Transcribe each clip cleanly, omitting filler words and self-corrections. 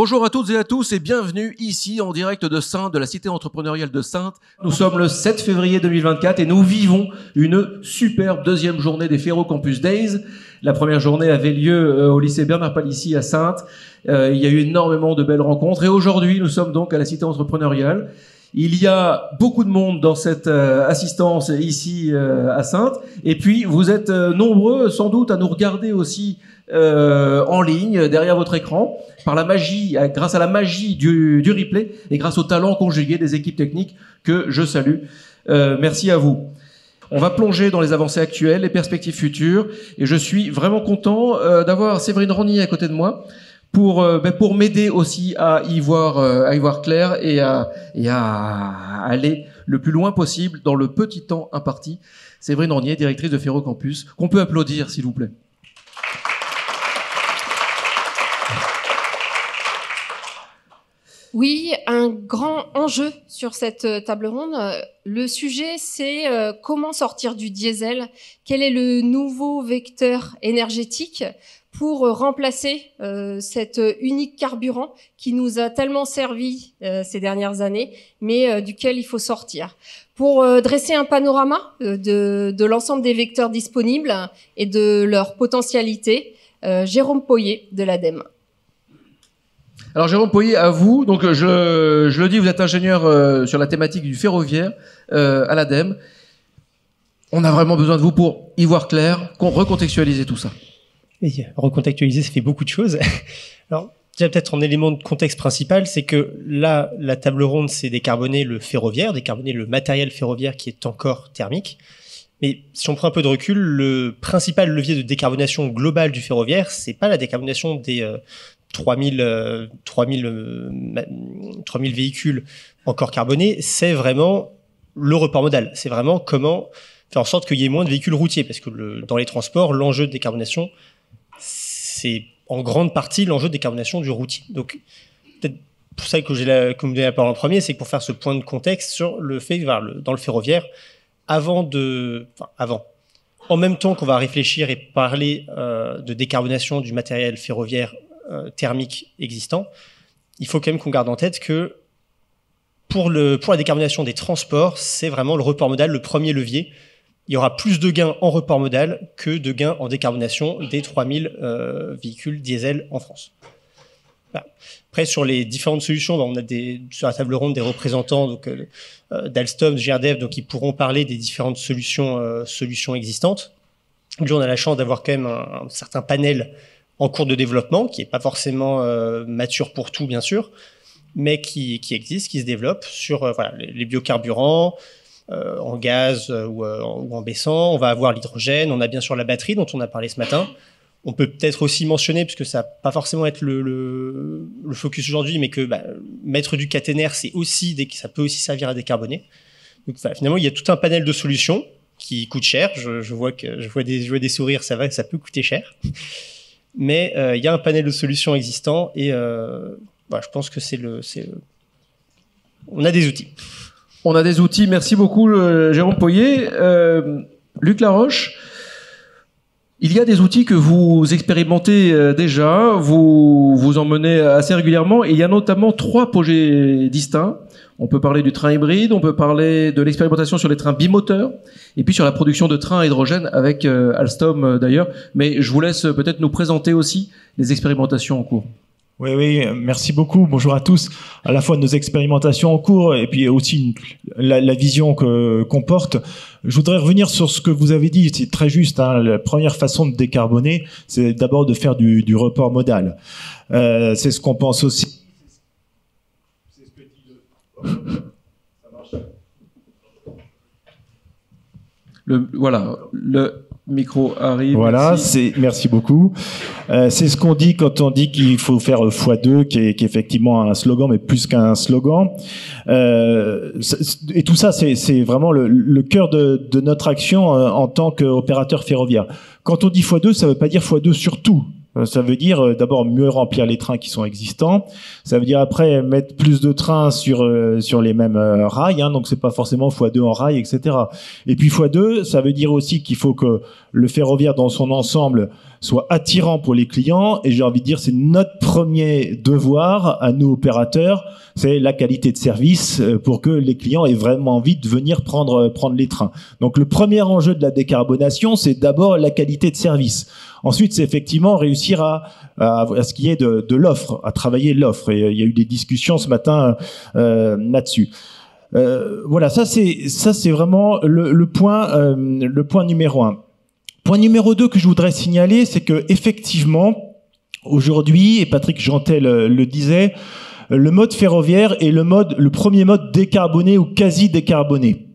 Bonjour à toutes et à tous et bienvenue ici en direct de Saintes, de la cité entrepreneuriale de Saintes. Nous sommes le 7 février 2024 et nous vivons une superbe deuxième journée des Ferro Campus Days. La première journée avait lieu au lycée Bernard Palissy à Saintes. Il y a eu énormément de belles rencontres et aujourd'hui nous sommes donc à la cité entrepreneuriale. Il y a beaucoup de monde dans cette assistance ici à Saintes et puis vous êtes nombreux sans doute à nous regarder aussi en ligne derrière votre écran par la magie, grâce à la magie du replay et grâce au talent conjugué des équipes techniques que je salue. Merci à vous. On va plonger dans les avancées actuelles, les perspectives futures et je suis vraiment content d'avoir Séverine Rognier à côté de moi pour m'aider aussi à y voir clair et à aller le plus loin possible dans le petit temps imparti. Séverine Rognier, directrice de Ferro Campus, qu'on peut applaudir s'il vous plaît. Oui, un grand enjeu sur cette table ronde. Le sujet, c'est comment sortir du diesel. Quel est le nouveau vecteur énergétique pour remplacer cet unique carburant qui nous a tellement servi ces dernières années, mais duquel il faut sortir. Pour dresser un panorama de l'ensemble des vecteurs disponibles et de leur potentialité, Jérôme Poyet de l'ADEME. Alors Jérôme Poyet, à vous. Donc je le dis, vous êtes ingénieur sur la thématique du ferroviaire à l'ADEME. On a vraiment besoin de vous pour y voir clair, recontextualiser tout ça. Et recontextualiser, ça fait beaucoup de choses. Alors déjà peut-être en élément de contexte principal, c'est que là, la table ronde, c'est décarboner le ferroviaire, décarboner le matériel ferroviaire qui est encore thermique. Mais si on prend un peu de recul, le principal levier de décarbonation globale du ferroviaire, c'est pas la décarbonation des 3000 véhicules encore carbonés, c'est vraiment le report modal. C'est vraiment comment faire en sorte qu'il y ait moins de véhicules routiers, parce que dans les transports, l'enjeu de décarbonation, c'est en grande partie l'enjeu de décarbonation du routier. Donc, peut-être pour ça que vous avez la parole en premier, c'est que pour faire ce point de contexte sur le fait que dans le ferroviaire, en même temps qu'on va réfléchir et parler de décarbonation du matériel ferroviaire thermique existant, il faut quand même qu'on garde en tête que pour la décarbonation des transports, c'est vraiment le report modal, le premier levier. Il y aura plus de gains en report modal que de gains en décarbonation des 3000 véhicules diesel en France. Voilà. Après, sur les différentes solutions, on a sur la table ronde des représentants d'Alstom, de GRDF, donc ils pourront parler des différentes solutions existantes. Aujourd'hui, on a la chance d'avoir quand même un certain panel en cours de développement, qui n'est pas forcément mature pour tout, bien sûr, mais qui existe, qui se développe sur les biocarburants, en gaz ou en baissant. On va avoir l'hydrogène, on a bien sûr la batterie dont on a parlé ce matin. On peut peut-être aussi mentionner, puisque ça va pas forcément être le focus aujourd'hui, mais que mettre du caténaire, ça peut aussi servir à décarboner. Donc finalement, il y a tout un panel de solutions qui coûtent cher. Je vois des sourires, ça peut coûter cher. Mais il y a un panel de solutions existants et je pense que on a des outils. On a des outils. Merci beaucoup, Jérôme Poyet. Luc Laroche, il y a des outils que vous expérimentez déjà, vous en menez assez régulièrement, et il y a notamment 3 projets distincts. On peut parler du train hybride, on peut parler de l'expérimentation sur les trains bimoteurs, et puis sur la production de trains à hydrogène avec Alstom d'ailleurs. Mais je vous laisse peut-être nous présenter aussi les expérimentations en cours. Oui, merci beaucoup. Bonjour à tous. À la fois nos expérimentations en cours et puis aussi la vision qu'on porte. Je voudrais revenir sur ce que vous avez dit. C'est très juste. La première façon de décarboner, c'est d'abord de faire du report modal. C'est ce qu'on pense aussi. C'est ce que dit ça marche. Le micro arrive. Voilà, merci beaucoup. C'est ce qu'on dit quand on dit qu'il faut faire x2, qui est effectivement un slogan, mais plus qu'un slogan. Et tout ça, c'est vraiment le cœur de notre action en tant qu'opérateur ferroviaire. Quand on dit x2, ça veut pas dire x2 sur tout. Ça veut dire d'abord mieux remplir les trains qui sont existants. Ça veut dire après mettre plus de trains sur les mêmes rails, donc c'est pas forcément x2 en rail, etc. Et puis x2, ça veut dire aussi qu'il faut que le ferroviaire dans son ensemble soit attirant pour les clients. Et j'ai envie de dire, c'est notre premier devoir à nous opérateurs, c'est la qualité de service pour que les clients aient vraiment envie de venir prendre les trains. Donc le premier enjeu de la décarbonation, c'est d'abord la qualité de service. Ensuite, c'est effectivement réussir à ce qu'il y ait de l'offre, à travailler l'offre. Et il y a eu des discussions ce matin là-dessus. Voilà, ça c'est vraiment le point numéro 1. Point numéro 2 que je voudrais signaler, c'est que effectivement aujourd'hui, et Patrick Jantel le disait, le mode ferroviaire est le premier mode décarboné ou quasi décarboné.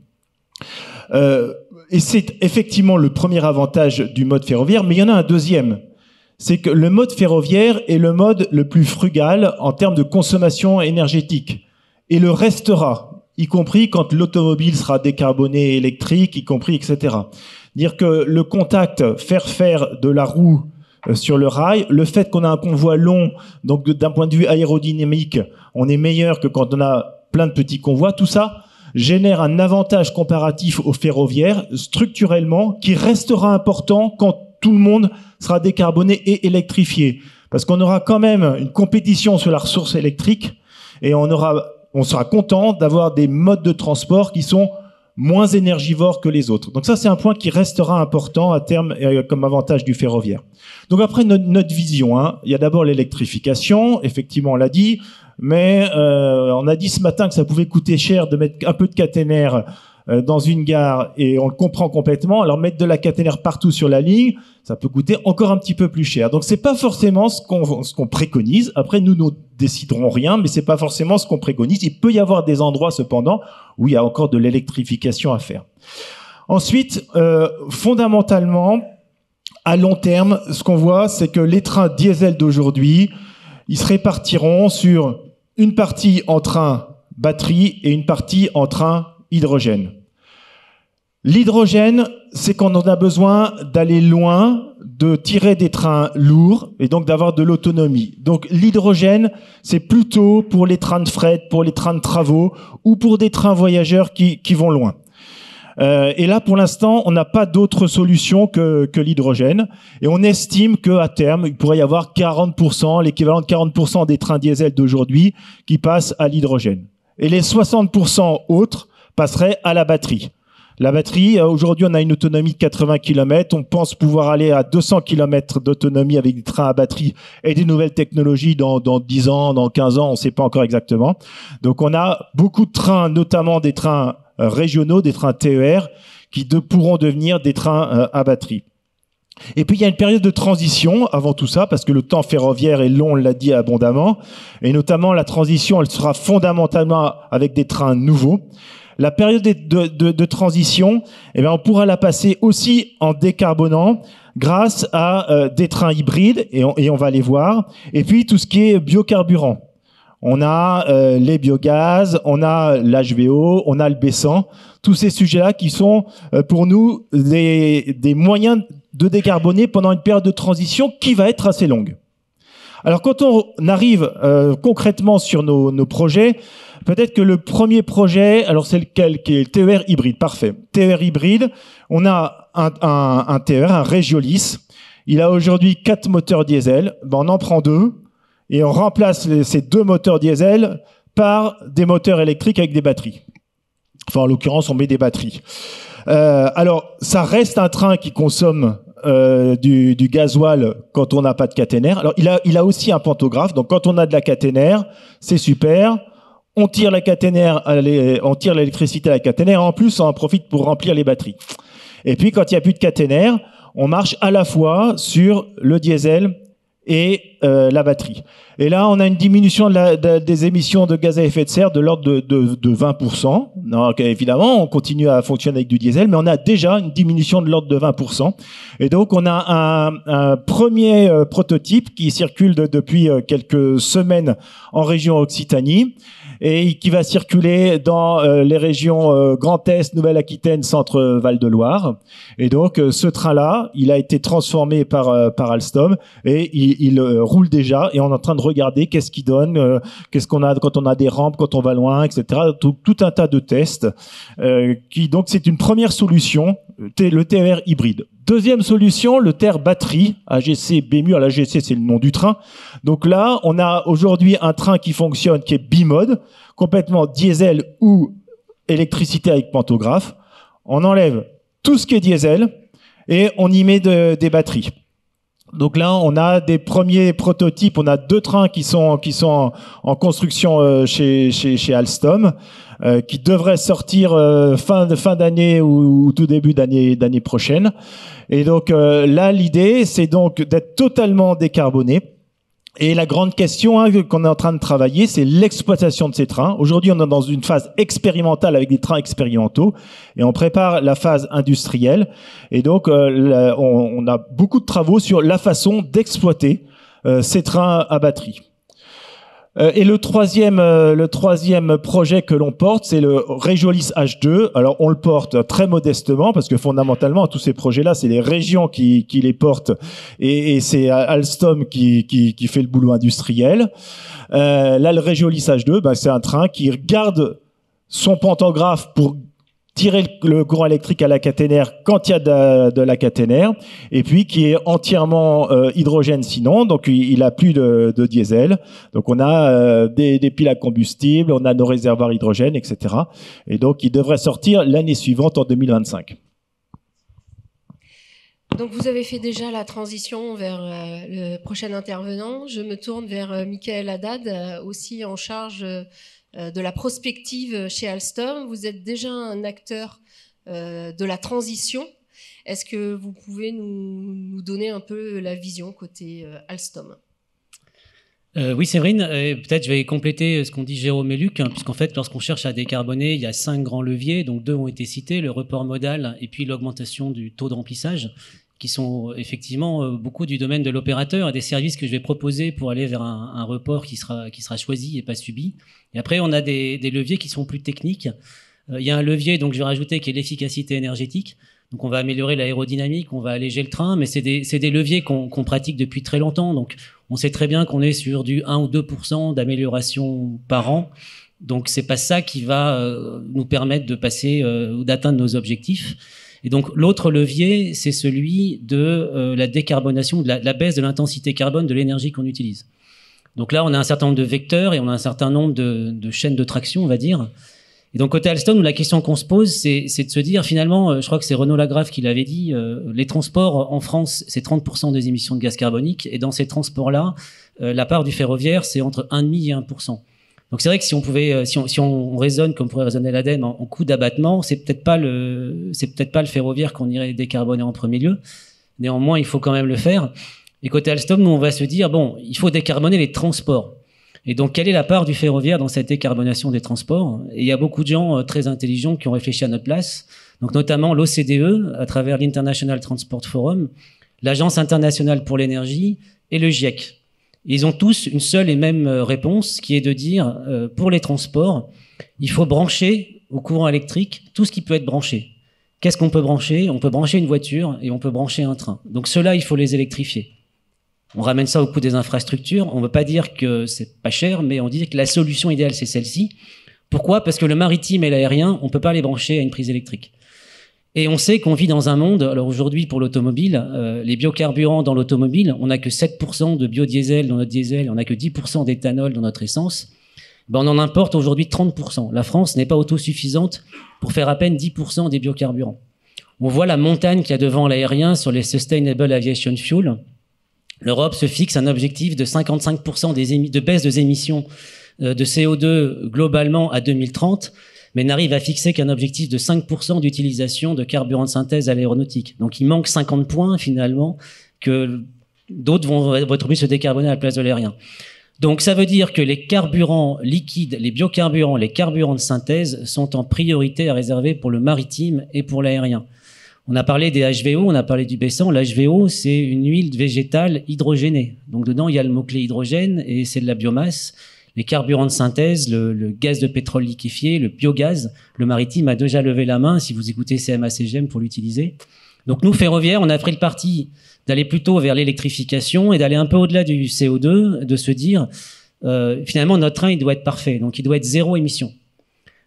Et c'est effectivement le premier avantage du mode ferroviaire, mais il y en a un deuxième. C'est que le mode ferroviaire est le mode le plus frugal en termes de consommation énergétique. Et le restera, y compris quand l'automobile sera décarbonée électrique, y compris, etc. Dire que le contact, faire de la roue sur le rail, le fait qu'on a un convoi long, donc d'un point de vue aérodynamique, on est meilleur que quand on a plein de petits convois, tout ça génère un avantage comparatif au ferroviaire, structurellement, qui restera important quand tout le monde sera décarboné et électrifié. Parce qu'on aura quand même une compétition sur la ressource électrique et on sera content d'avoir des modes de transport qui sont moins énergivores que les autres. Donc ça, c'est un point qui restera important à terme comme avantage du ferroviaire. Donc après, notre vision, il y a d'abord l'électrification, effectivement, on l'a dit, mais on a dit ce matin que ça pouvait coûter cher de mettre un peu de caténaire dans une gare, et on le comprend complètement. Alors mettre de la caténaire partout sur la ligne, ça peut coûter encore un petit peu plus cher. Donc c'est pas forcément ce qu'on préconise. Après, nous déciderons rien, mais c'est pas forcément ce qu'on préconise. Il peut y avoir des endroits cependant où il y a encore de l'électrification à faire. Ensuite, fondamentalement, à long terme, ce qu'on voit, c'est que les trains diesel d'aujourd'hui, ils se répartiront sur une partie en train batterie et une partie en train hydrogène. L'hydrogène, c'est qu'on en a besoin d'aller loin, de tirer des trains lourds et donc d'avoir de l'autonomie. Donc l'hydrogène, c'est plutôt pour les trains de fret, pour les trains de travaux ou pour des trains voyageurs qui vont loin. Et là, pour l'instant, on n'a pas d'autre solution que l'hydrogène. Et on estime qu'à terme, il pourrait y avoir 40%, l'équivalent de 40% des trains diesel d'aujourd'hui qui passent à l'hydrogène. Et les 60% autres passeraient à la batterie. La batterie, aujourd'hui, on a une autonomie de 80 km. On pense pouvoir aller à 200 km d'autonomie avec des trains à batterie et des nouvelles technologies dans 10 ans, dans 15 ans, on ne sait pas encore exactement. Donc, on a beaucoup de trains, notamment des trains régionaux, des trains TER, qui pourront devenir des trains à batterie. Et puis, il y a une période de transition avant tout ça, parce que le temps ferroviaire est long, on l'a dit abondamment. Et notamment, la transition, elle sera fondamentalement avec des trains nouveaux. La période de transition, eh bien, on pourra la passer aussi en décarbonant grâce à des trains hybrides, et on va les voir. Et puis, tout ce qui est biocarburant. On a les biogaz, on a l'HVO, on a le B100. Tous ces sujets-là qui sont pour nous des moyens de décarboner pendant une période de transition qui va être assez longue. Alors, quand on arrive concrètement sur nos projets, peut-être que le premier projet, alors c'est lequel, qui est le TER hybride, parfait. TER hybride, on a un TER, un Regiolis. Il a aujourd'hui 4 moteurs diesel. Ben, on en prend 2 et on remplace ces 2 moteurs diesel par des moteurs électriques avec des batteries. Enfin, en l'occurrence, on met des batteries. Alors, ça reste un train qui consomme du gasoil quand on n'a pas de caténaire. Alors, il a aussi un pantographe. Donc, quand on a de la caténaire, c'est super. On tire la caténaire, on tire l'électricité à la caténaire. En plus, on en profite pour remplir les batteries. Et puis, quand il n'y a plus de caténaire, on marche à la fois sur le diesel et la batterie. Et là, on a une diminution des émissions de gaz à effet de serre de l'ordre de 20%. Donc, évidemment, on continue à fonctionner avec du diesel, mais on a déjà une diminution de l'ordre de 20%. Et donc, on a un premier prototype qui circule depuis quelques semaines en région Occitanie et qui va circuler dans les régions Grand Est, Nouvelle-Aquitaine, Centre Val-de-Loire. Et donc, ce train-là, il a été transformé par Alstom et il roule déjà et on est en train de regarder qu'est-ce qu'il donne, qu'est-ce qu'on a quand on a des rampes, quand on va loin, etc. Tout un tas de tests. Donc c'est une première solution, le TER hybride. Deuxième solution, le TER batterie, AGC BMU. L'AGC, c'est le nom du train. Donc là, on a aujourd'hui un train qui fonctionne, qui est bimode, complètement diesel ou électricité avec pantographe. On enlève tout ce qui est diesel et on y met des batteries. Donc là, on a des premiers prototypes. On a 2 trains qui sont en construction chez Alstom, qui devraient sortir fin d'année ou tout début d'année prochaine. Et donc là, l'idée, c'est donc d'être totalement décarboné. Et la grande question qu'on est en train de travailler, c'est l'exploitation de ces trains. Aujourd'hui, on est dans une phase expérimentale avec des trains expérimentaux et on prépare la phase industrielle. Et donc, on a beaucoup de travaux sur la façon d'exploiter ces trains à batterie. Et le troisième projet que l'on porte, c'est le Regiolis H2. Alors, on le porte très modestement parce que fondamentalement, tous ces projets-là, c'est les régions qui les portent et c'est Alstom qui fait le boulot industriel. Là, le Regiolis H2, c'est un train qui garde son pantographe pour tirer le courant électrique à la caténaire quand il y a de la caténaire, et puis qui est entièrement hydrogène sinon, donc il a plus de diesel. Donc on a des piles à combustible, on a nos réservoirs hydrogène, etc. Et donc il devrait sortir l'année suivante en 2025. Donc vous avez fait déjà la transition vers le prochain intervenant. Je me tourne vers Michael Haddad, aussi en charge de la prospective chez Alstom. Vous êtes déjà un acteur de la transition. Est-ce que vous pouvez nous donner un peu la vision côté Alstom ? Oui, Séverine, peut-être je vais compléter ce qu'ont dit Jérôme et Luc, puisqu'en fait, lorsqu'on cherche à décarboner, il y a 5 grands leviers, donc 2 ont été cités, le report modal et puis l'augmentation du taux de remplissage, qui sont effectivement beaucoup du domaine de l'opérateur et des services que je vais proposer pour aller vers un report qui sera choisi et pas subi. Et après, on a des leviers qui sont plus techniques. Il y a un levier, donc je vais rajouter, qui est l'efficacité énergétique. Donc on va améliorer l'aérodynamique, on va alléger le train, mais c'est des leviers qu'on pratique depuis très longtemps. Donc on sait très bien qu'on est sur du 1 ou 2% d'amélioration par an. Donc c'est pas ça qui va nous permettre de passer ou d'atteindre nos objectifs. Et donc l'autre levier, c'est celui de la décarbonation, de la baisse de l'intensité carbone de l'énergie qu'on utilise. Donc là, on a un certain nombre de vecteurs et on a un certain nombre de chaînes de traction, on va dire. Et donc côté Alstom, la question qu'on se pose, c'est de se dire finalement, je crois que c'est Renaud Lagrave qui l'avait dit, les transports en France, c'est 30% des émissions de gaz carbonique, et dans ces transports-là, la part du ferroviaire, c'est entre 1,5 et 1%. Donc c'est vrai que si on pouvait, si on raisonne comme pourrait raisonner l'ADEME en coût d'abattement, c'est peut-être pas le ferroviaire qu'on irait décarboner en premier lieu. Néanmoins, il faut quand même le faire. Et côté Alstom, nous on va se dire bon, il faut décarboner les transports. Et donc quelle est la part du ferroviaire dans cette décarbonation des transports ? Et il y a beaucoup de gens très intelligents qui ont réfléchi à notre place. Donc notamment l'OCDE à travers l'International Transport Forum, l'Agence internationale pour l'énergie et le GIEC. Ils ont tous une seule et même réponse qui est de dire, pour les transports, il faut brancher au courant électrique tout ce qui peut être branché. Qu'est-ce qu'on peut brancher ? On peut brancher une voiture et on peut brancher un train. Donc ceux-là, il faut les électrifier. On ramène ça au coût des infrastructures. On ne veut pas dire que c'est pas cher, mais on dit que la solution idéale, c'est celle-ci. Pourquoi ? Parce que le maritime et l'aérien, on ne peut pas les brancher à une prise électrique. Et on sait qu'on vit dans un monde, alors aujourd'hui pour l'automobile, les biocarburants dans l'automobile, on n'a que 7% de biodiesel dans notre diesel, on n'a que 10% d'éthanol dans notre essence. Ben on en importe aujourd'hui 30%. La France n'est pas autosuffisante pour faire à peine 10% des biocarburants. On voit la montagne qu'il y a devant l'aérien sur les Sustainable Aviation Fuel. L'Europe se fixe un objectif de 55% de baisse des émissions de CO2 globalement à 2030, mais n'arrive à fixer qu'un objectif de 5% d'utilisation de carburant de synthèse à l'aéronautique. Donc il manque 50 points finalement que d'autres vont être obligés de se décarboner à la place de l'aérien. Donc ça veut dire que les carburants liquides, les biocarburants, les carburants de synthèse sont en priorité à réserver pour le maritime et pour l'aérien. On a parlé des HVO, on a parlé du B100. L'HVO, c'est une huile végétale hydrogénée. Donc dedans, il y a le mot-clé hydrogène et c'est de la biomasse. Les carburants de synthèse, le gaz de pétrole liquéfié, le biogaz, le maritime a déjà levé la main, si vous écoutez CMA-CGM pour l'utiliser. Donc nous, ferroviaires, on a pris le parti d'aller plutôt vers l'électrification et d'aller un peu au-delà du CO2, de se dire, finalement, notre train, il doit être parfait. Donc il doit être zéro émission.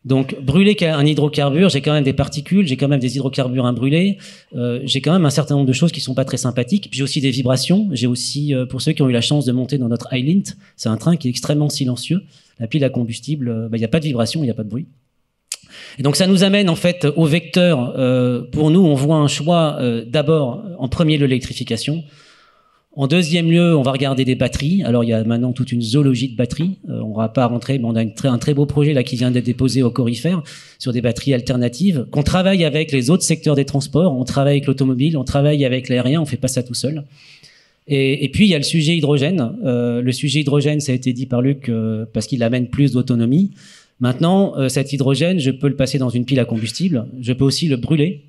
Donc brûler un hydrocarbure, j'ai quand même des particules, j'ai quand même des hydrocarbures à brûler, j'ai quand même un certain nombre de choses qui sont pas très sympathiques. Puis j'ai aussi des vibrations. J'ai aussi, pour ceux qui ont eu la chance de monter dans notre Highlint, c'est un train qui est extrêmement silencieux. La pile à combustible, il n'y a pas de vibration, il n'y a pas de bruit. Et donc ça nous amène en fait au vecteur. Pour nous, on voit un choix d'abord, en premier, l'électrification. En deuxième lieu, on va regarder des batteries. Alors, il y a maintenant toute une zoologie de batteries. On va pas rentrer, mais on a un très beau projet là qui vient d'être déposé au Corifère sur des batteries alternatives. Qu'on travaille avec les autres secteurs des transports. On travaille avec l'automobile, on travaille avec l'aérien. On fait pas ça tout seul. Et puis, il y a le sujet hydrogène. Le sujet hydrogène, ça a été dit par Luc, parce qu'il amène plus d'autonomie. Maintenant, cet hydrogène, je peux le passer dans une pile à combustible. Je peux aussi le brûler.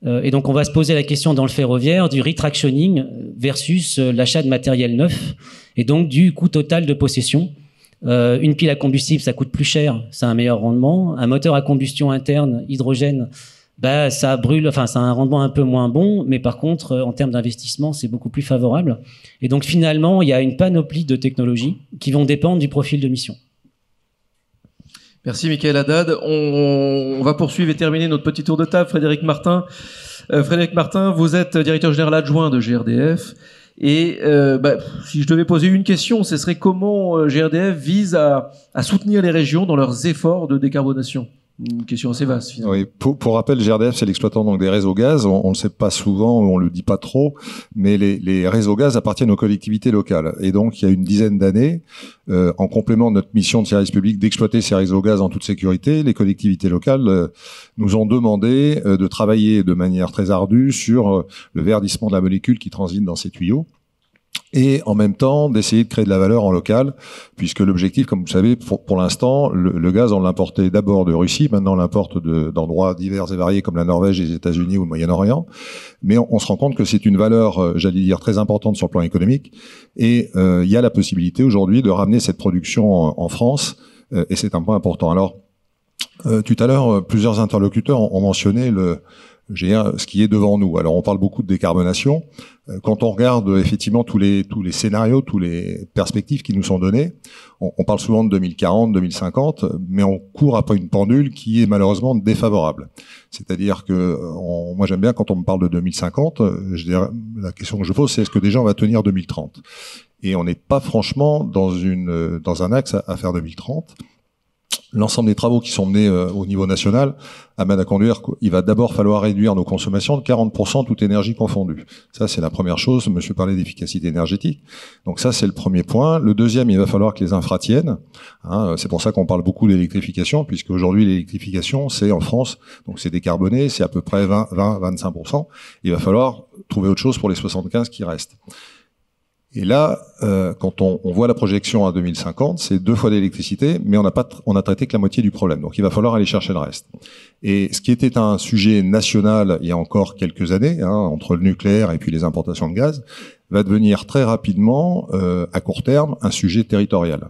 Et donc, on va se poser la question dans le ferroviaire du retractioning versus l'achat de matériel neuf et donc du coût total de possession. Une pile à combustible, ça coûte plus cher, ça a un meilleur rendement. Un moteur à combustion interne, hydrogène, ça brûle, enfin, ça a un rendement un peu moins bon, mais par contre, en termes d'investissement, c'est beaucoup plus favorable. Et donc, finalement, il y a une panoplie de technologies qui vont dépendre du profil de mission. Merci Michael Haddad. On va poursuivre et terminer notre petit tour de table. Frédéric Martin. Frédéric Martin, vous êtes directeur général adjoint de GRDF. Et si je devais poser une question, ce serait comment GRDF vise à soutenir les régions dans leurs efforts de décarbonation? Une question assez vaste, finalement. Oui, pour rappel, GRDF, c'est l'exploitant donc des réseaux gaz. On le sait pas souvent, on le dit pas trop, mais les réseaux gaz appartiennent aux collectivités locales. Et donc, il y a une dizaine d'années, en complément de notre mission de service public d'exploiter ces réseaux gaz en toute sécurité, les collectivités locales nous ont demandé de travailler de manière très ardue sur le verdissement de la molécule qui transite dans ces tuyaux. Et en même temps d'essayer de créer de la valeur en local, puisque l'objectif, comme vous savez, pour l'instant, le gaz, on l'importait d'abord de Russie, maintenant on l'importe d'endroits divers et variés comme la Norvège, les États-Unis ou le Moyen-Orient. Mais on se rend compte que c'est une valeur, j'allais dire, très importante sur le plan économique. Et il y a la possibilité aujourd'hui de ramener cette production en France, et c'est un point important. Alors, tout à l'heure, plusieurs interlocuteurs ont mentionné ce qui est devant nous. Alors on parle beaucoup de décarbonation. Quand on regarde effectivement tous les scénarios, tous les perspectives qui nous sont données, on parle souvent de 2040, 2050, mais on court après une pendule qui est malheureusement défavorable. C'est-à-dire que moi j'aime bien quand on me parle de 2050, la question que je pose c'est est-ce que déjà on va tenir 2030 ? Et on n'est pas franchement dans un axe à faire 2030. L'ensemble des travaux qui sont menés au niveau national amènent à conduire qu'il va d'abord falloir réduire nos consommations de 40% toute énergie confondue. Ça, c'est la première chose. Monsieur parlait d'efficacité énergétique. Donc ça, c'est le premier point. Le deuxième, il va falloir que les infras tiennent. C'est pour ça qu'on parle beaucoup d'électrification, puisque aujourd'hui, l'électrification, c'est en France, donc c'est décarboné, c'est à peu près 20-25%. Il va falloir trouver autre chose pour les 75 qui restent. Et là, quand on voit la projection à 2050, c'est 2 fois d'électricité, mais on a traité que la moitié du problème. Donc il va falloir aller chercher le reste. Et ce qui était un sujet national il y a encore quelques années, entre le nucléaire et puis les importations de gaz, va devenir très rapidement, à court terme, un sujet territorial.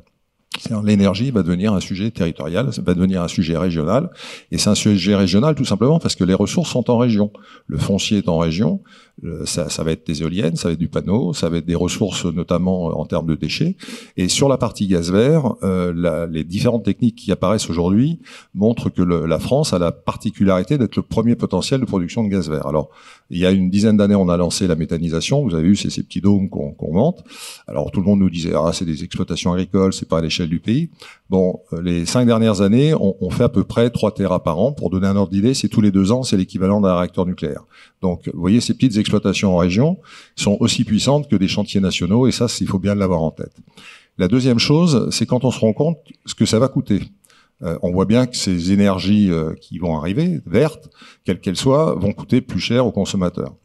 C'est-à-dire l'énergie va devenir un sujet territorial, ça va devenir un sujet régional, et c'est un sujet régional tout simplement parce que les ressources sont en région. Le foncier est en région, ça va être des éoliennes, ça va être du panneau, ça va être des ressources notamment en termes de déchets. Et sur la partie gaz vert, les différentes techniques qui apparaissent aujourd'hui montrent que la France a la particularité d'être le premier potentiel de production de gaz vert. Alors, il y a une dizaine d'années, on a lancé la méthanisation. Vous avez vu, c'est ces petits dômes qu'on monte. Alors, tout le monde nous disait, c'est des exploitations agricoles, c'est pas à l'échelle du pays. Bon, les 5 dernières années, on fait à peu près 3 téras par an. Pour donner un ordre d'idée, c'est tous les 2 ans, c'est l'équivalent d'un réacteur nucléaire. Donc, vous voyez, ces petites exploitations en région sont aussi puissantes que des chantiers nationaux, et ça, il faut bien l'avoir en tête. La deuxième chose, c'est quand on se rend compte ce que ça va coûter. On voit bien que ces énergies qui vont arriver, vertes, quelles qu'elles soient, vont coûter plus cher aux consommateurs.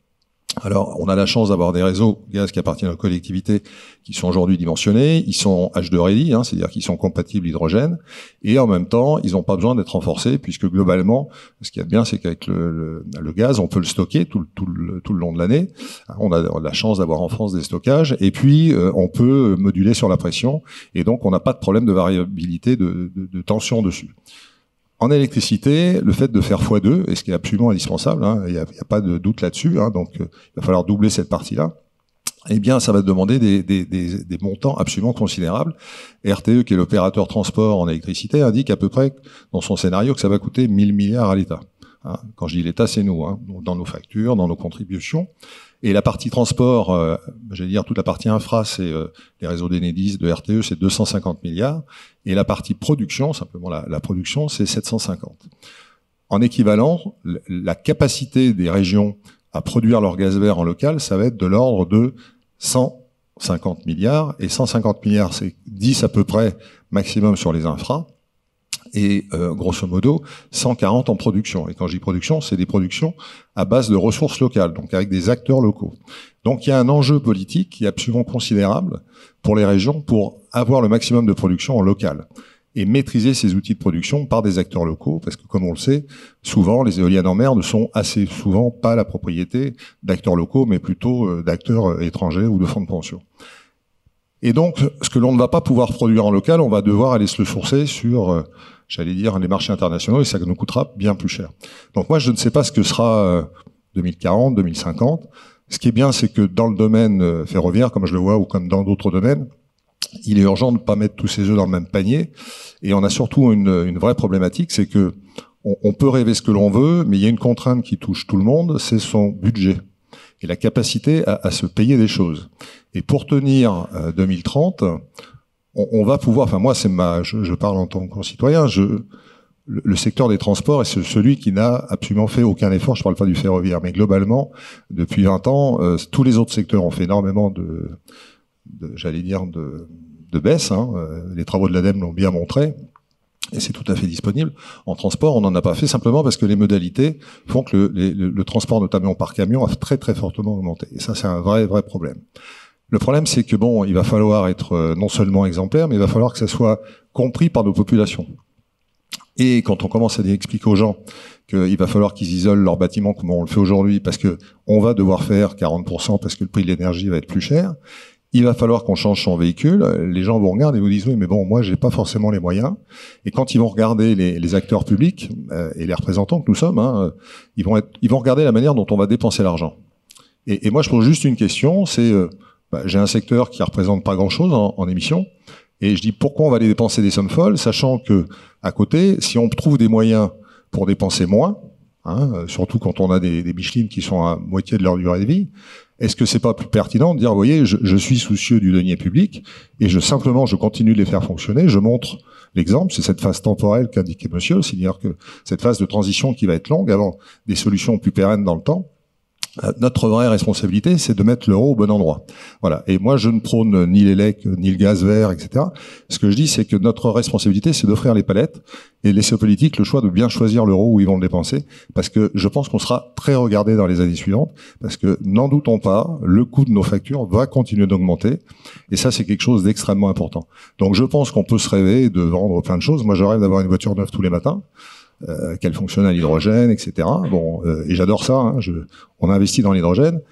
Alors, on a la chance d'avoir des réseaux gaz qui appartiennent aux collectivités qui sont aujourd'hui dimensionnés. Ils sont H2 ready, c'est-à-dire qu'ils sont compatibles hydrogène. Et en même temps, ils n'ont pas besoin d'être renforcés puisque globalement, ce qu'il y a de bien, c'est qu'avec le gaz, on peut le stocker tout le long de l'année. On a la chance d'avoir en France des stockages. Et puis, on peut moduler sur la pression. Et donc, on n'a pas de problème de variabilité de tension dessus. En électricité, le fait de faire x2, et ce qui est absolument indispensable, hein, il n'y a pas de doute là-dessus, hein, donc il va falloir doubler cette partie-là, eh bien, ça va demander des montants absolument considérables. RTE, qui est l'opérateur transport en électricité, indique à peu près dans son scénario que ça va coûter 1000 milliards à l'État. Hein, quand je dis l'État, c'est nous, hein, dans nos factures, dans nos contributions. Et la partie transport, j'allais dire toute la partie infra, c'est les réseaux d'Enedis, de RTE, c'est 250 milliards. Et la partie production, simplement la production, c'est 750. En équivalent, la capacité des régions à produire leur gaz vert en local, ça va être de l'ordre de 150 milliards. Et 150 milliards, c'est 10 à peu près maximum sur les infras. Et grosso modo 140 en production. Et quand je dis production, c'est des productions à base de ressources locales, donc avec des acteurs locaux. Donc il y a un enjeu politique qui est absolument considérable pour les régions pour avoir le maximum de production en local et maîtriser ces outils de production par des acteurs locaux, parce que comme on le sait, souvent les éoliennes en mer ne sont assez souvent pas la propriété d'acteurs locaux, mais plutôt d'acteurs étrangers ou de fonds de pension. Et donc, ce que l'on ne va pas pouvoir produire en local, on va devoir aller se le sourcer sur, j'allais dire, les marchés internationaux, et ça nous coûtera bien plus cher. Donc moi, je ne sais pas ce que sera 2040, 2050. Ce qui est bien, c'est que dans le domaine ferroviaire, comme je le vois, ou comme dans d'autres domaines, il est urgent de ne pas mettre tous ses œufs dans le même panier. Et on a surtout une vraie problématique, c'est que on peut rêver ce que l'on veut, mais il y a une contrainte qui touche tout le monde, c'est son budget et la capacité à se payer des choses. Et pour tenir 2030, on va pouvoir, enfin moi je parle en tant que concitoyen, le secteur des transports est celui qui n'a absolument fait aucun effort, je parle pas du ferroviaire, mais globalement, depuis 20 ans, tous les autres secteurs ont fait énormément de baisse, hein. Les travaux de l'ADEME l'ont bien montré. Et c'est tout à fait disponible. En transport, on n'en a pas fait simplement parce que les modalités font que le transport, notamment par camion, a très très fortement augmenté. Et ça, c'est un vrai problème. Le problème, c'est que bon, il va falloir être non seulement exemplaire, mais il va falloir que ça soit compris par nos populations. Et quand on commence à expliquer aux gens qu'il va falloir qu'ils isolent leur bâtiment comme on le fait aujourd'hui, parce que on va devoir faire 40% parce que le prix de l'énergie va être plus cher, il va falloir qu'on change son véhicule. Les gens vous regardent et vous disent oui, mais bon, moi, j'ai pas forcément les moyens. Et quand ils vont regarder les acteurs publics et les représentants que nous sommes, hein, ils vont regarder la manière dont on va dépenser l'argent. Et moi, je pose juste une question, c'est j'ai un secteur qui représente pas grand-chose en émissions, et je dis pourquoi on va aller dépenser des sommes folles, sachant que à côté, si on trouve des moyens pour dépenser moins, hein, surtout quand on a des Michelin qui sont à moitié de leur durée de vie. Est-ce que c'est pas plus pertinent de dire, vous voyez, je suis soucieux du denier public et je continue de les faire fonctionner, je montre l'exemple, c'est cette phase temporelle qu'indiquait monsieur, c'est-à-dire que cette phase de transition qui va être longue avant des solutions plus pérennes dans le temps. Notre vraie responsabilité, c'est de mettre l'euro au bon endroit. Voilà. Et moi, je ne prône ni l'élec, ni le gaz vert, etc. Ce que je dis, c'est que notre responsabilité, c'est d'offrir les palettes et laisser aux politiques le choix de bien choisir l'euro où ils vont le dépenser. Parce que je pense qu'on sera très regardé dans les années suivantes. Parce que, n'en doutons pas, le coût de nos factures va continuer d'augmenter. Et ça, c'est quelque chose d'extrêmement important. Donc, je pense qu'on peut se rêver de vendre plein de choses. Moi, je rêve d'avoir une voiture neuve tous les matins. Qu'elle fonctionne à l'hydrogène, etc. Bon, et j'adore ça. Hein, on investit dans l'hydrogène,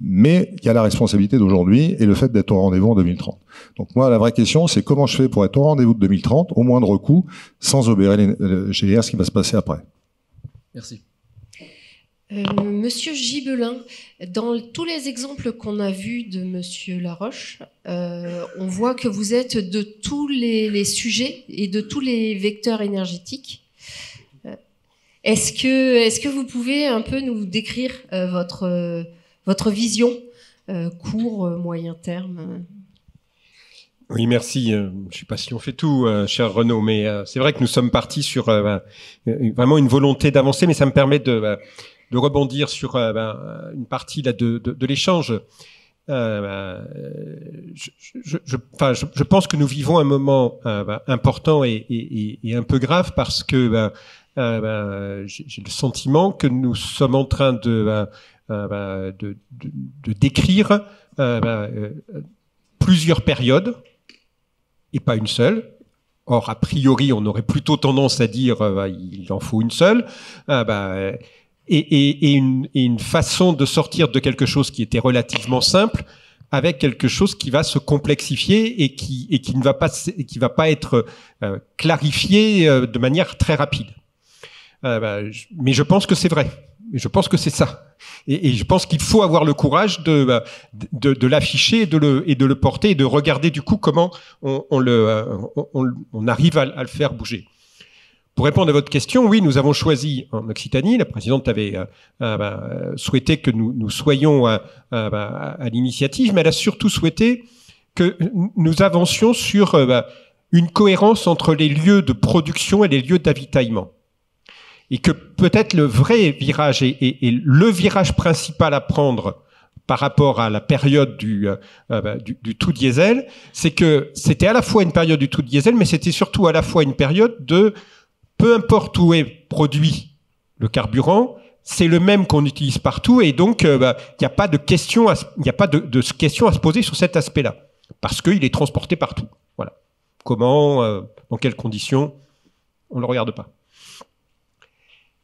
mais il y a la responsabilité d'aujourd'hui et le fait d'être au rendez-vous en 2030. Donc moi, la vraie question, c'est comment je fais pour être au rendez-vous de 2030, au moindre coût, sans obérer ce qui va se passer après. Merci. Monsieur Gibelin, dans tous les exemples qu'on a vus de Monsieur Laroche, on voit que vous êtes de tous les sujets et de tous les vecteurs énergétiques. Est-ce que vous pouvez un peu nous décrire votre vision court, moyen terme? Oui, merci. Je ne sais pas si on fait tout, cher Renaud, mais c'est vrai que nous sommes partis sur vraiment une volonté d'avancer, mais ça me permet de rebondir sur une partie là de l'échange. Je pense que nous vivons un moment important et un peu grave parce que j'ai le sentiment que nous sommes en train de décrire plusieurs périodes et pas une seule. Or, a priori, on aurait plutôt tendance à dire il en faut une seule. Et une façon de sortir de quelque chose qui était relativement simple avec quelque chose qui va se complexifier et qui va pas être clarifié de manière très rapide. Mais je pense que c'est vrai. Je pense que c'est ça. Et je pense qu'il faut avoir le courage de l'afficher et de le porter et de regarder du coup comment on arrive à le faire bouger. Pour répondre à votre question, oui, nous avons choisi en Occitanie. La présidente avait souhaité que nous soyons à l'initiative, mais elle a surtout souhaité que nous avancions sur une cohérence entre les lieux de production et les lieux d'avitaillement. Et que peut-être le vrai virage et le virage principal à prendre par rapport à la période du tout diesel, c'est que c'était à la fois une période du tout diesel, mais c'était surtout à la fois une période de peu importe où est produit le carburant, c'est le même qu'on utilise partout, et donc il n'y a pas de question, il n'y a pas de question à se poser sur cet aspect-là, parce qu'il est transporté partout. Voilà. Comment, dans quelles conditions, on ne le regarde pas.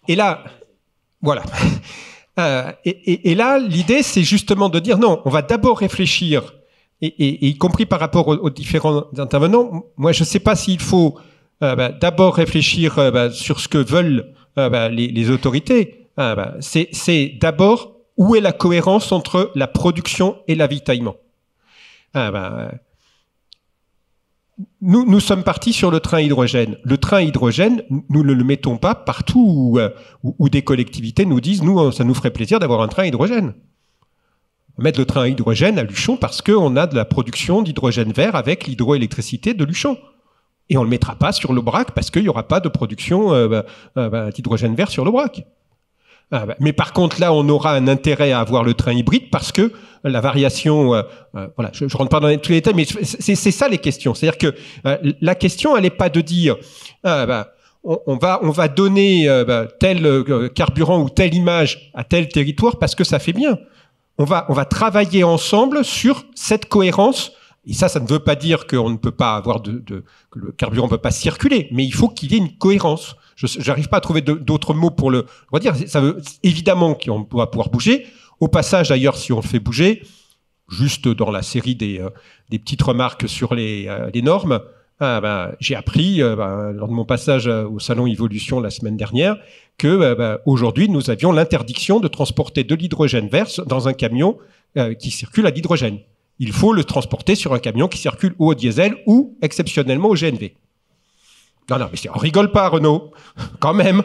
Et là, voilà. Et là, l'idée, c'est justement de dire non, on va d'abord réfléchir, et y compris par rapport aux différents intervenants. Moi, je ne sais pas s'il faut d'abord réfléchir sur ce que veulent les autorités. C'est d'abord où est la cohérence entre la production et l'avitaillement. Nous sommes partis sur le train hydrogène. Le train hydrogène, nous ne le mettons pas partout où des collectivités nous disent, nous, ça nous ferait plaisir d'avoir un train hydrogène. On va mettre le train hydrogène à Luchon parce qu'on a de la production d'hydrogène vert avec l'hydroélectricité de Luchon. Et on ne le mettra pas sur l'Aubrac parce qu'il n'y aura pas de production d'hydrogène vert sur l'Aubrac. Mais par contre, là, on aura un intérêt à avoir le train hybride parce que la variation, voilà, je rentre pas dans tous les détails, mais c'est ça les questions. C'est-à-dire que la question, elle n'est pas de dire, on va donner tel carburant ou telle image à tel territoire parce que ça fait bien. On va travailler ensemble sur cette cohérence. Et ça ne veut pas dire qu'on ne peut pas avoir que le carburant ne peut pas circuler, mais il faut qu'il y ait une cohérence. Je n'arrive pas à trouver d'autres mots pour le redire. Ça veut évidemment qu'on doit pouvoir bouger. Au passage, d'ailleurs, si on le fait bouger, juste dans la série des petites remarques sur les normes, j'ai appris lors de mon passage au salon Evolution la semaine dernière que aujourd'hui nous avions l'interdiction de transporter de l'hydrogène vert dans un camion qui circule à l'hydrogène. Il faut le transporter sur un camion qui circule ou au diesel ou exceptionnellement au GNV. Non, mais on rigole pas, Renaud, quand même.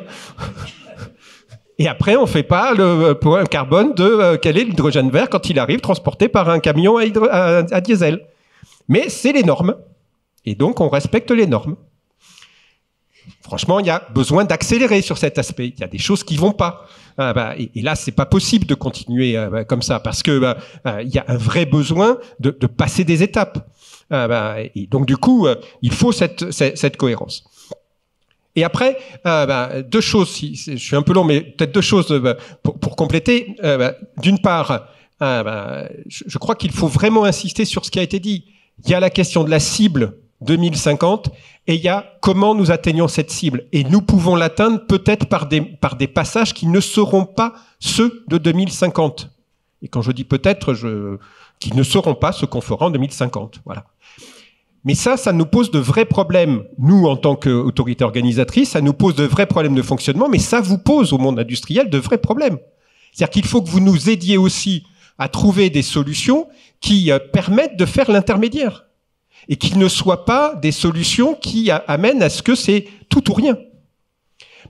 Et après, on fait pas le point carbone de quel est l'hydrogène vert quand il arrive transporté par un camion à diesel. Mais c'est les normes. Et donc, on respecte les normes. Franchement, il y a besoin d'accélérer sur cet aspect. Il y a des choses qui vont pas. Et là, c'est pas possible de continuer comme ça parce que il y a un vrai besoin de passer des étapes. Et donc, du coup, il faut cette cohérence. Et après, deux choses. Je suis un peu long, mais peut-être deux choses pour compléter. D'une part, je crois qu'il faut vraiment insister sur ce qui a été dit. Il y a la question de la cible 2050 et il y a comment nous atteignons cette cible. Et nous pouvons l'atteindre peut-être par des passages qui ne seront pas ceux de 2050. Et quand je dis peut-être, qui ne seront pas ce qu'on fera en 2050. Voilà. Mais ça nous pose de vrais problèmes. Nous, en tant qu'autorité organisatrice, ça nous pose de vrais problèmes de fonctionnement, mais ça vous pose au monde industriel de vrais problèmes. C'est-à-dire qu'il faut que vous nous aidiez aussi à trouver des solutions qui permettent de faire l'intermédiaire et qui ne soient pas des solutions qui amènent à ce que c'est tout ou rien.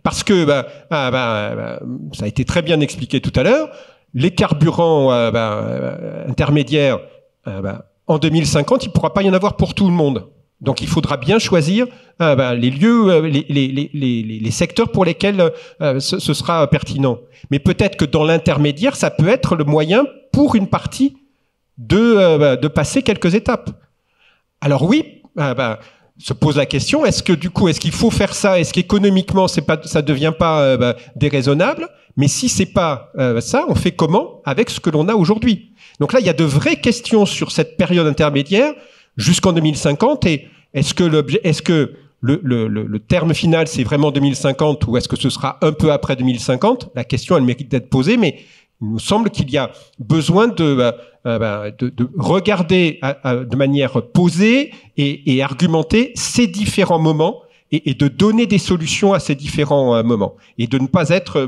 Parce que ça a été très bien expliqué tout à l'heure, les carburants intermédiaires, en 2050, il ne pourra pas y en avoir pour tout le monde. Donc, il faudra bien choisir les lieux, les secteurs pour lesquels ce sera pertinent. Mais peut-être que dans l'intermédiaire, ça peut être le moyen pour une partie de passer quelques étapes. Alors oui, se pose la question, est-ce qu'il faut faire ça? Est-ce qu'économiquement, ça devient pas déraisonnable? Mais si c'est pas ça, on fait comment avec ce que l'on a aujourd'hui? Donc là, il y a de vraies questions sur cette période intermédiaire jusqu'en 2050. Et est-ce que le terme final, c'est vraiment 2050 ou est-ce que ce sera un peu après 2050? La question, elle mérite d'être posée, mais il nous semble qu'il y a besoin de regarder de manière posée et argumentée ces différents moments et de donner des solutions à ces différents moments et de ne pas être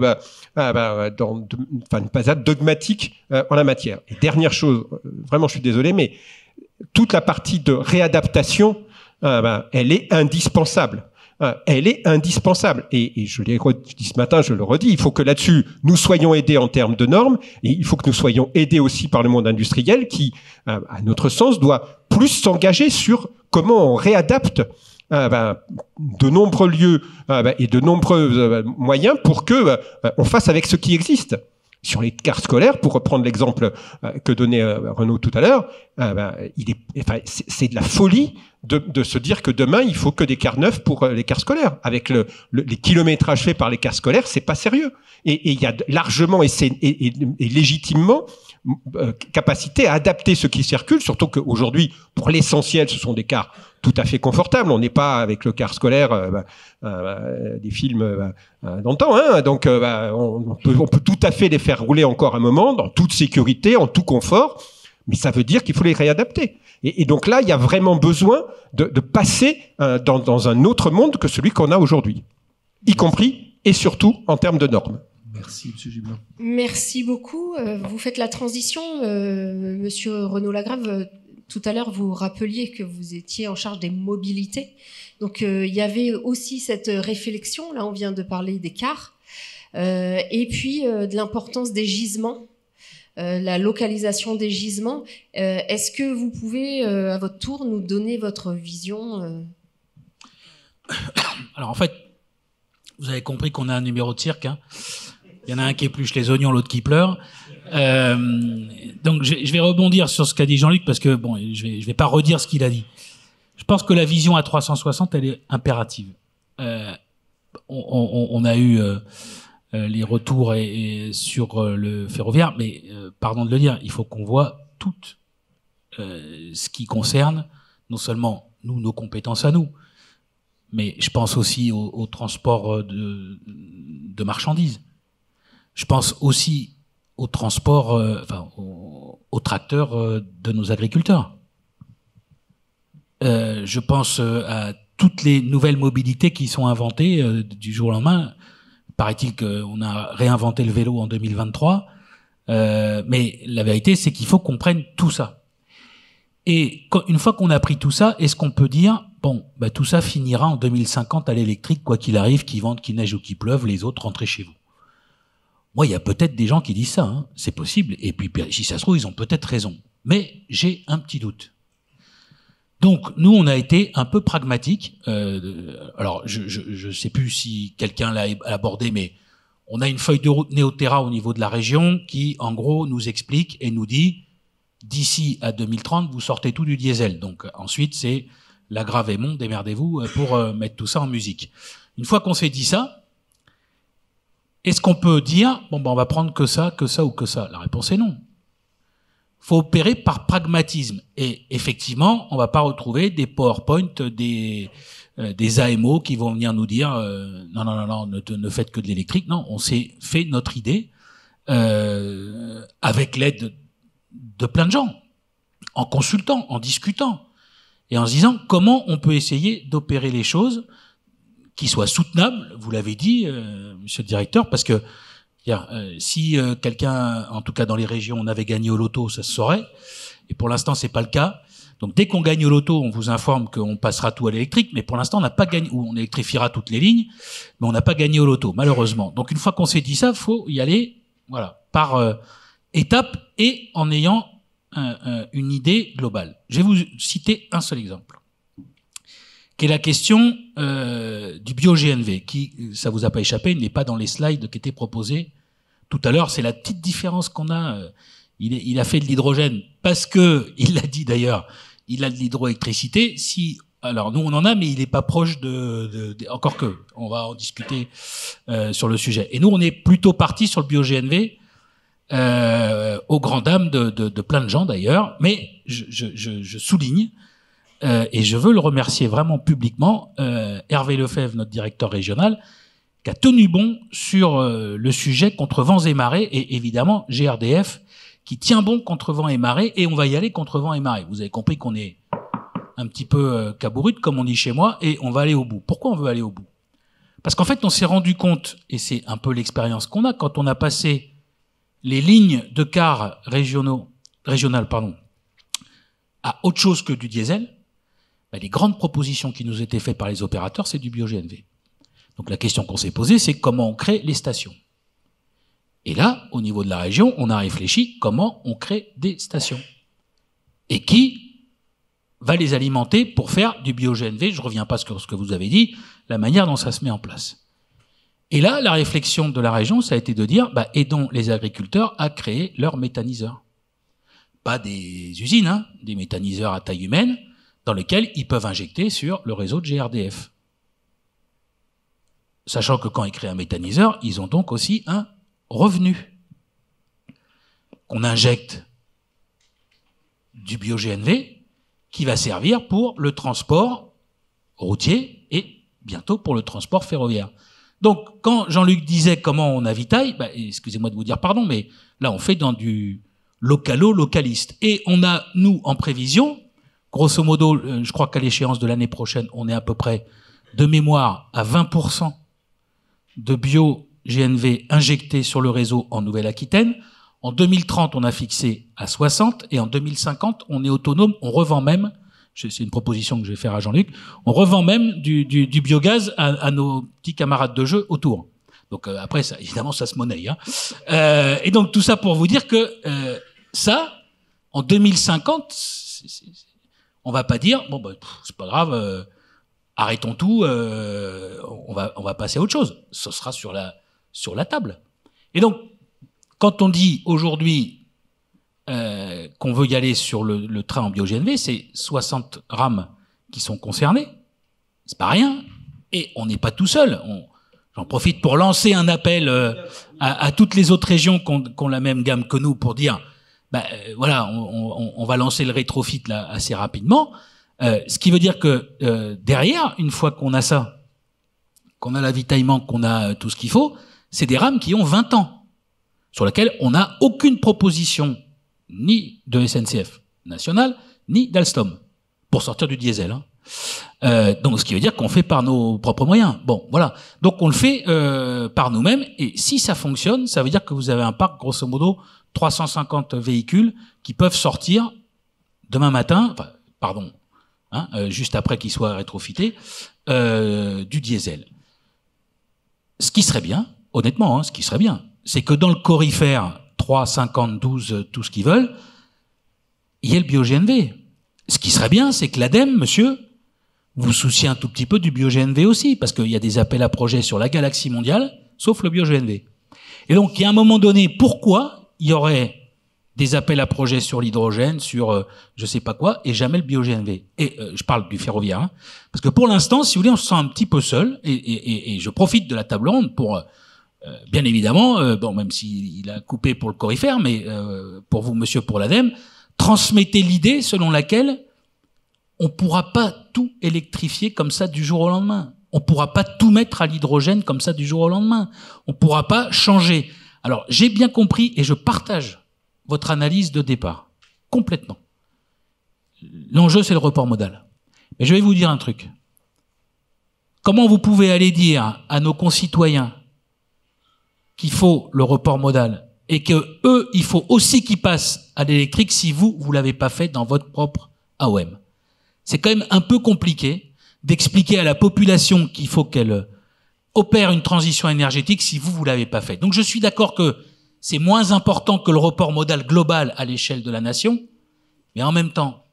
ne pas être dogmatique en la matière. Et dernière chose, vraiment je suis désolé, mais toute la partie de réadaptation, elle est indispensable. Elle est indispensable. Et je l'ai dit ce matin, je le redis, il faut que là-dessus, nous soyons aidés en termes de normes, et il faut que nous soyons aidés aussi par le monde industriel qui, à notre sens, doit plus s'engager sur comment on réadapte de nombreux lieux et de nombreux moyens pour que on fasse avec ce qui existe. Sur les cars scolaires, pour reprendre l'exemple que donnait Renaud tout à l'heure, c'est de la folie de se dire que demain il faut que des cars neufs pour les cars scolaires. Avec les kilométrages faits par les cars scolaires, c'est pas sérieux. Et il y a largement et légitimement capacité à adapter ce qui circule, surtout qu'aujourd'hui, pour l'essentiel, ce sont des cars tout à fait confortables. On n'est pas avec le car scolaire des films d'antan, hein. Donc on peut tout à fait les faire rouler encore un moment dans toute sécurité, en tout confort, mais ça veut dire qu'il faut les réadapter. Et donc là, il y a vraiment besoin de passer dans un autre monde que celui qu'on a aujourd'hui, y compris et surtout en termes de normes. Merci, Monsieur Gibelin. Merci beaucoup. Vous faites la transition, Monsieur Renaud Lagrave. Tout à l'heure, vous rappeliez que vous étiez en charge des mobilités. Donc, il y avait aussi cette réflexion. Là, on vient de parler des cars. Et puis, de l'importance des gisements, la localisation des gisements. Est-ce que vous pouvez, à votre tour, nous donner votre vision Alors, en fait, vous avez compris qu'on a un numéro de cirque, hein. Il y en a un qui épluche les oignons, l'autre qui pleure. Donc je vais rebondir sur ce qu'a dit Jean-Luc parce que bon, je vais pas redire ce qu'il a dit. Je pense que la vision à 360, elle est impérative. On a eu les retours sur le ferroviaire, mais pardon de le dire, il faut qu'on voit tout ce qui concerne non seulement nos compétences à nous, mais je pense aussi au transport de marchandises. Je pense aussi au transport, au tracteur de nos agriculteurs. Je pense à toutes les nouvelles mobilités qui sont inventées du jour au lendemain. Paraît-il qu'on a réinventé le vélo en 2023, mais la vérité, c'est qu'il faut qu'on prenne tout ça. Et une fois qu'on a pris tout ça, est-ce qu'on peut dire, bon, tout ça finira en 2050 à l'électrique, quoi qu'il arrive, qu'il vente, qu'il neige ou qu'il pleuve, les autres rentrez chez vous. Moi, il y a peut-être des gens qui disent ça, hein. C'est possible. Et puis, si ça se trouve, ils ont peut-être raison. Mais j'ai un petit doute. Donc, nous, on a été un peu pragmatiques. Alors, je sais plus si quelqu'un l'a abordé, mais on a une feuille de route Néoterra au niveau de la région qui, en gros, nous explique et nous dit d'ici à 2030, vous sortez tout du diesel. Donc, ensuite, c'est la Gravemont, démerdez-vous pour mettre tout ça en musique. Une fois qu'on s'est dit ça, est-ce qu'on peut dire, bon, on va prendre que ça ou que ça? La réponse est non. Faut opérer par pragmatisme. Et effectivement, on va pas retrouver des PowerPoint, des AMO qui vont venir nous dire, non, ne faites que de l'électrique. Non, on s'est fait notre idée, avec l'aide de plein de gens, en consultant, en discutant, et en se disant comment on peut essayer d'opérer les choses qui soit soutenable, vous l'avez dit, monsieur le directeur, parce que si quelqu'un, en tout cas dans les régions, on avait gagné au loto, ça se saurait, et pour l'instant c'est pas le cas. Donc dès qu'on gagne au loto, on vous informe qu'on passera tout à l'électrique, mais pour l'instant on n'a pas gagné, ou on électrifiera toutes les lignes, mais on n'a pas gagné au loto, malheureusement. Donc une fois qu'on s'est dit ça, faut y aller, voilà, par étapes et en ayant une idée globale. Je vais vous citer un seul exemple, qui est la question du bio-GNV, qui, ça vous a pas échappé, n'est pas dans les slides qui étaient proposés tout à l'heure. C'est la petite différence qu'on a. Il a fait de l'hydrogène parce que, il l'a dit d'ailleurs, il a de l'hydroélectricité. Alors nous on en a, mais il n'est pas proche encore que. On va en discuter sur le sujet. Et nous on est plutôt parti sur le bio-GNV, aux grandes dames de plein de gens d'ailleurs. Mais je souligne. Et je veux le remercier vraiment publiquement, Hervé Lefebvre, notre directeur régional, qui a tenu bon sur le sujet contre vents et marées, et évidemment GRDF, qui tient bon contre vents et marées, et on va y aller contre vents et marées. Vous avez compris qu'on est un petit peu cabourute, comme on dit chez moi, et on va aller au bout. Pourquoi on veut aller au bout? Parce qu'en fait, on s'est rendu compte, et c'est un peu l'expérience qu'on a, quand on a passé les lignes de cars régionales, à autre chose que du diesel, les grandes propositions qui nous étaient faites par les opérateurs, c'est du bio-GNV. Donc la question qu'on s'est posée, c'est comment on crée les stations. Et là, au niveau de la région, on a réfléchi comment on crée des stations. Et qui va les alimenter pour faire du bio-GNV. Je ne reviens pas sur ce que vous avez dit, la manière dont ça se met en place. Et là, la réflexion de la région, ça a été de dire, aidons les agriculteurs à créer leurs méthaniseurs. Pas des usines, des méthaniseurs à taille humaine, dans lesquels ils peuvent injecter sur le réseau de GRDF. Sachant que quand ils créent un méthaniseur, ils ont donc aussi un revenu. Qu'on injecte du bio-GNV qui va servir pour le transport routier et bientôt pour le transport ferroviaire. Donc, quand Jean-Luc disait comment on avitaille, excusez-moi de vous dire pardon, mais là, on fait dans du localiste. Et on a, nous, en prévision, grosso modo, je crois qu'à l'échéance de l'année prochaine, on est à peu près, de mémoire, à 20% de bio-GNV injectés sur le réseau en Nouvelle-Aquitaine. En 2030, on a fixé à 60, et en 2050, on est autonome, on revend même, c'est une proposition que je vais faire à Jean-Luc, on revend même du biogaz à nos petits camarades de jeu autour. Donc après, ça, évidemment, ça se monnaie. Et donc tout ça pour vous dire que ça, en 2050, on va pas dire bon c'est pas grave, arrêtons tout, on va passer à autre chose. Ce sera sur la table. Et donc quand on dit aujourd'hui qu'on veut y aller sur le train en bio-GNV, c'est 60 rames qui sont concernées. C'est pas rien. Et on n'est pas tout seul. J'en profite pour lancer un appel à toutes les autres régions qui ont la même gamme que nous pour dire, voilà, on va lancer le rétrofit là assez rapidement. Ce qui veut dire que derrière, une fois qu'on a ça, qu'on a l'avitaillement, qu'on a tout ce qu'il faut, c'est des rames qui ont 20 ans, sur lesquelles on n'a aucune proposition ni de SNCF nationale, ni d'Alstom, pour sortir du diesel. Donc, ce qui veut dire qu'on fait par nos propres moyens. Bon, voilà. Donc, on le fait par nous-mêmes. Et si ça fonctionne, ça veut dire que vous avez un parc, grosso modo, 350 véhicules qui peuvent sortir demain matin, juste après qu'ils soient rétrofités, du diesel. Ce qui serait bien, honnêtement, ce qui serait bien, c'est que dans le corifère 3, 50, 12, tout ce qu'ils veulent, il y ait le bio-GNV. Ce qui serait bien, c'est que l'ADEME, monsieur, vous souciez un tout petit peu du bio-GNV aussi, parce qu'il y a des appels à projets sur la galaxie mondiale, sauf le bio-GNV. Et donc, il y a un moment donné, pourquoi il y aurait des appels à projets sur l'hydrogène, sur je sais pas quoi, et jamais le bio-GNV. Et je parle du ferroviaire, parce que pour l'instant, si vous voulez, on se sent un petit peu seul, et je profite de la table ronde pour... bien évidemment, même s'il a coupé pour le corifère, mais pour vous, monsieur, pour l'ADEME, transmettez l'idée selon laquelle on pourra pas tout électrifier comme ça du jour au lendemain. On pourra pas tout mettre à l'hydrogène comme ça du jour au lendemain. On pourra pas changer. Alors, j'ai bien compris et je partage votre analyse de départ. Complètement. L'enjeu, c'est le report modal. Mais je vais vous dire un truc. Comment vous pouvez aller dire à nos concitoyens qu'il faut le report modal et que eux, il faut aussi qu'ils passent à l'électrique si vous l'avez pas fait dans votre propre AOM. C'est quand même un peu compliqué d'expliquer à la population qu'il faut qu'elle opère une transition énergétique si vous l'avez pas fait. Donc je suis d'accord que c'est moins important que le report modal global à l'échelle de la nation, mais en même temps,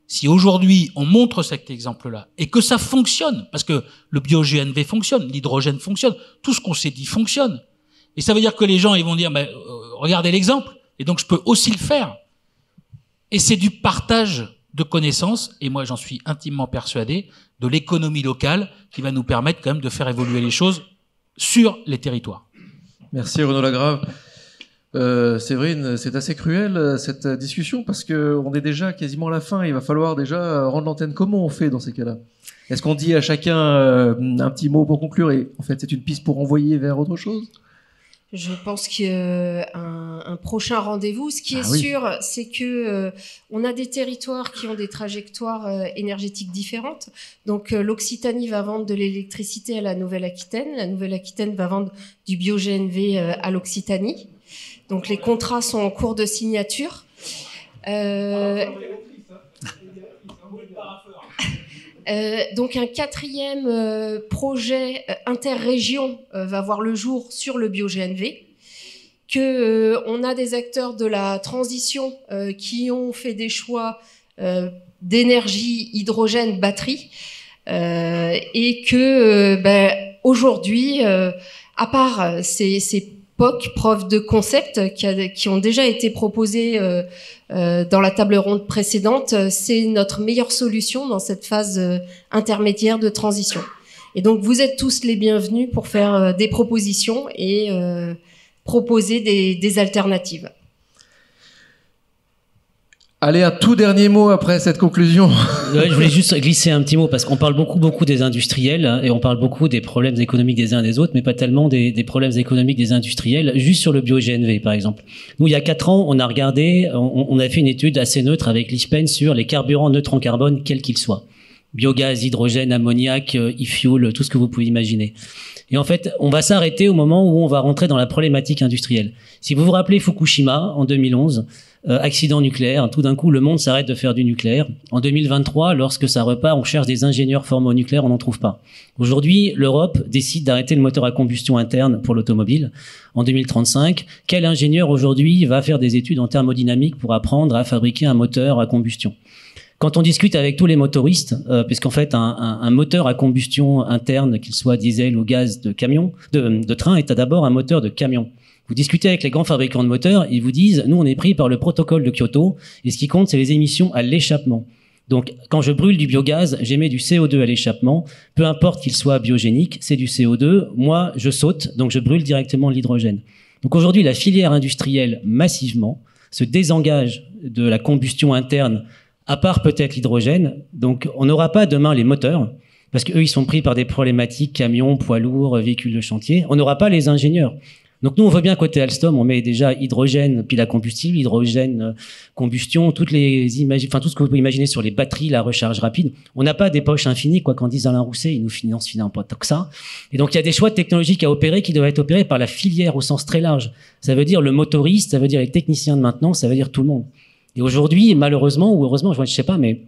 si aujourd'hui on montre cet exemple-là et que ça fonctionne, parce que le bio-GNV fonctionne, l'hydrogène fonctionne, tout ce qu'on s'est dit fonctionne, et ça veut dire que les gens, ils vont dire, regardez l'exemple, et donc je peux aussi le faire. Et c'est du partage de connaissances, et moi j'en suis intimement persuadé, de l'économie locale qui va nous permettre quand même de faire évoluer les choses sur les territoires. Merci Renaud Lagrave. Séverine, c'est assez cruel cette discussion parce que on est déjà quasiment à la fin. Il va falloir déjà rendre l'antenne. Comment on fait dans ces cas-là? Est-ce qu'on dit à chacun un petit mot pour conclure et en fait c'est une piste pour envoyer vers autre chose? Je pense qu'il y a un prochain rendez-vous. Ce qui est sûr, c'est que on a des territoires qui ont des trajectoires énergétiques différentes. Donc l'Occitanie va vendre de l'électricité à la Nouvelle-Aquitaine. La Nouvelle-Aquitaine va vendre du bio-GNV à l'Occitanie. Donc les contrats sont en cours de signature. Donc un quatrième projet interrégion va voir le jour sur le bio-GNV, on a des acteurs de la transition qui ont fait des choix d'énergie, hydrogène, batterie, et que aujourd'hui, à part ces POC, preuves de concept, qui ont déjà été proposées dans la table ronde précédente, c'est notre meilleure solution dans cette phase intermédiaire de transition. Et donc vous êtes tous les bienvenus pour faire des propositions et proposer des alternatives. Allez, un tout dernier mot après cette conclusion. Ouais, je voulais juste glisser un petit mot parce qu'on parle beaucoup des industriels hein, et on parle beaucoup des problèmes économiques des uns des autres, mais pas tellement des problèmes économiques des industriels. Juste sur le bio-GNV, par exemple. Nous, il y a 4 ans, on a regardé, on a fait une étude assez neutre avec l'ISPEN sur les carburants neutres en carbone, quels qu'ils soient. Biogaz, hydrogène, ammoniac, e-fuel, tout ce que vous pouvez imaginer. Et en fait, on va s'arrêter au moment où on va rentrer dans la problématique industrielle. Si vous vous rappelez Fukushima, en 2011, accident nucléaire, tout d'un coup, le monde s'arrête de faire du nucléaire. En 2023, lorsque ça repart, on cherche des ingénieurs formés au nucléaire, on n'en trouve pas. Aujourd'hui, l'Europe décide d'arrêter le moteur à combustion interne pour l'automobile. En 2035, quel ingénieur aujourd'hui va faire des études en thermodynamique pour apprendre à fabriquer un moteur à combustion ? Quand on discute avec tous les motoristes, puisqu'en fait un moteur à combustion interne, qu'il soit diesel ou gaz de camion, de train, est d'abord un moteur de camion. Vous discutez avec les grands fabricants de moteurs, ils vous disent, nous on est pris par le protocole de Kyoto, et ce qui compte c'est les émissions à l'échappement. Donc quand je brûle du biogaz, j'émets du CO2 à l'échappement, peu importe qu'il soit biogénique, c'est du CO2, moi je saute, donc je brûle directement l'hydrogène. Donc aujourd'hui la filière industrielle massivement se désengage de la combustion interne, à part peut-être l'hydrogène, donc on n'aura pas demain les moteurs, parce qu'eux ils sont pris par des problématiques camions, poids lourds, véhicules de chantier, on n'aura pas les ingénieurs. Donc nous, on veut bien côté Alstom, on met déjà hydrogène, pile à combustible, hydrogène, combustion, tout ce que vous pouvez imaginer sur les batteries, la recharge rapide. On n'a pas des poches infinies, quoi qu'en dise Alain Rousset, il nous finance finalement pas tant que ça. Et donc il y a des choix technologiques à opérer qui doivent être opérés par la filière au sens très large. Ça veut dire le motoriste, ça veut dire les techniciens de maintenance, ça veut dire tout le monde. Et aujourd'hui, malheureusement ou heureusement, je sais pas, mais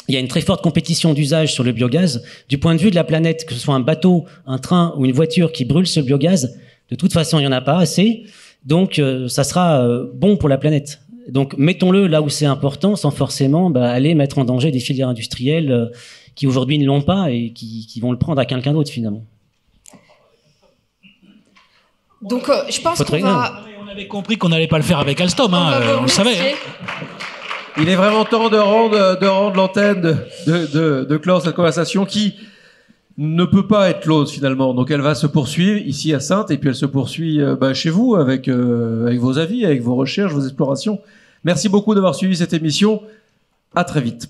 il y a une très forte compétition d'usage sur le biogaz. Du point de vue de la planète, que ce soit un bateau, un train ou une voiture qui brûle ce biogaz, de toute façon, il n'y en a pas assez, donc ça sera bon pour la planète. Donc mettons-le là où c'est important, sans forcément aller mettre en danger des filières industrielles qui aujourd'hui ne l'ont pas et qui vont le prendre à quelqu'un d'autre finalement. Donc je pense qu'on va... On avait compris qu'on n'allait pas le faire avec Alstom, on le savait. Il est vraiment temps de rendre l'antenne, de clore cette conversation qui ne peut pas être close finalement. Donc elle va se poursuivre ici à Saintes et puis elle se poursuit chez vous avec vos avis, avec vos recherches, vos explorations. Merci beaucoup d'avoir suivi cette émission. À très vite.